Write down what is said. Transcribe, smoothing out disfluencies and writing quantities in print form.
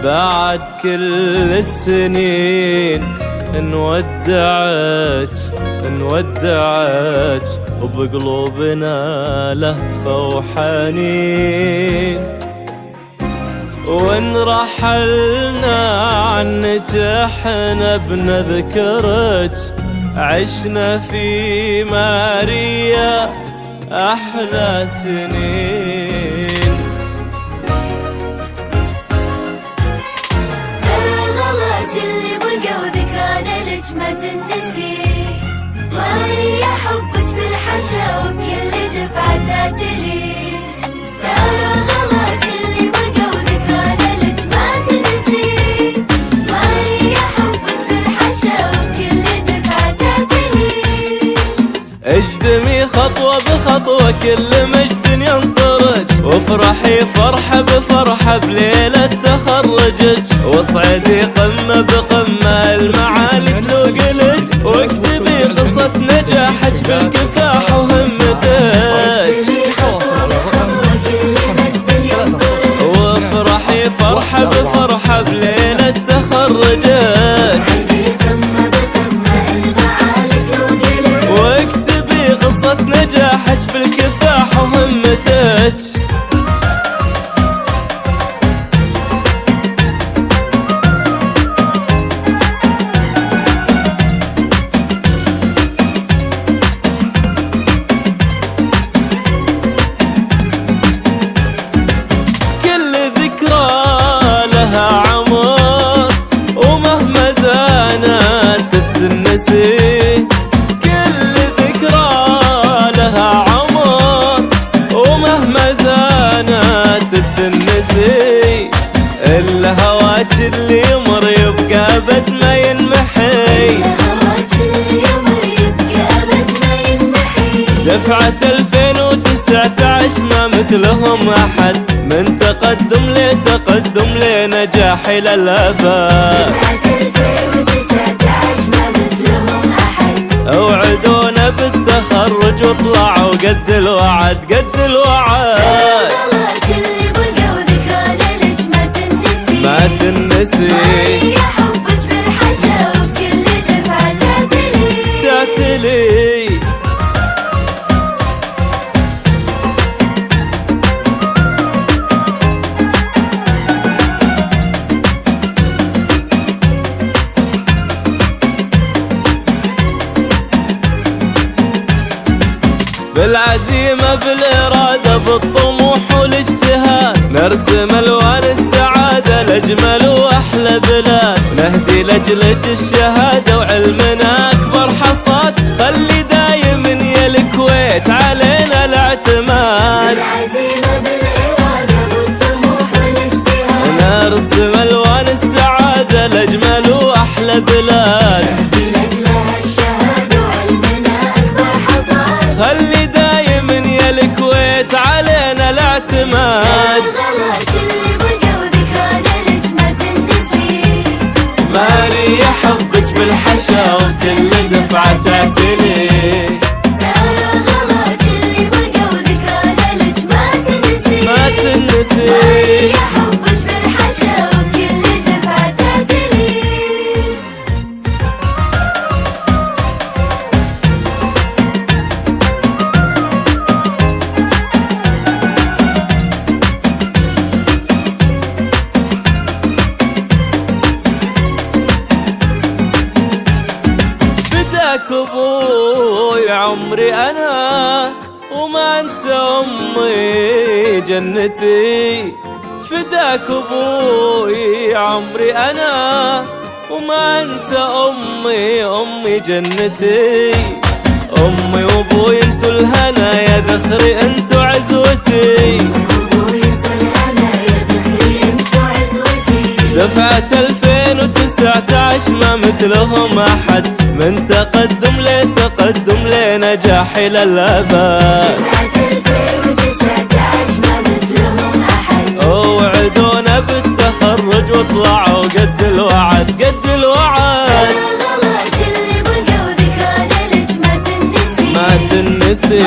بعد كل السنين نودعك وبقلوبنا لهفة وحنين. وإن رحلنا عنك احنا بنذكرك، عشنا في ماريا أحلى سنين. ترى الغلط اللي بقى وذكرانا لك ما تنسي، ماريا حبك بالحشا وبكل دفعة تعتلي. ترى الغلط اللي بقى وذكرانا لك ما تنسي، ماريا حبك بالحشا وبكل دفعة تعتلي. اجتمي خطوة بخطوة كل مجد ينطرج، وافرحي فرحة بفرحة بليلة تخرجك، واصعدي قمة بقمة المعالي تلوقلج، واكتبي قصة نجاحك بالكفاح وهمتك. وافرحي فرحة بفرحة بليلة تخرجك، واكتبي قصة نجاحك بالكفاح وهمتك. كل ذكرى لها عمر ومهما زانت بتنسي، كل ذكرى لها عمر ومهما زانت بتنسي. إلا هواك اللي يمر يبقى أبد ما ينمحي، دفعة 2019 ما مثلهم أحد، من تقدم لتقدم لنجاح للأبد. دفعة 2019 ما مثلهم أحد، اوعدونا بالتخرج واطلعوا قد الوعد قد الوعد. الغلط اللي بقى وذكرانا لك ما تنسي، ما تنسي. ماريا حبك بالحشا وبكل دفعة تعتلي. بالعزيمة بالإرادة بالطموح والاجتهاد، نرسم ألوان السعادة لأجمل وأحلى بلاد، نهدي لأجلك الشهادة وعلمنا أكبر حصاد، خلي دايم يا الكويت علينا الاعتماد. بالعزيمة بالإرادة بالطموح والاجتهاد، نرسم ألوان السعادة لأجمل وأحلى بلاد، نهدي لأجلها الشهادة وعلمنا أكبر حصاد، خلي دايم يا الكويت علينا الاعتماد. الغلط اللي بقى وذكرانا لك ما تنسي، ماريا حبك بالحشا وكل دفعة تعتلي. ترى الغلط اللي بقى وذكرانا لك ما تنسي، ما تنسي. ماريا حبك بالحشا وبكل دفعة تعتلي. فداك ابوي عمري انا وما انسى امي جنتي، فداك ابوي عمري انا وما انسى امي جنتي. امي وابوي انتو الهنا يا ذخري انتو عزوتي، دفعة 2019 ما مثلهم أحد، من تقدم لتقدم لنجاح للأبد. دفعة 2019 ما مثلهم أحد، اوعدونا بالتخرج واطلعوا قد الوعد قد الوعد. الغلط اللي بقى وذكرانا لك ما تنسي، ما تنسي.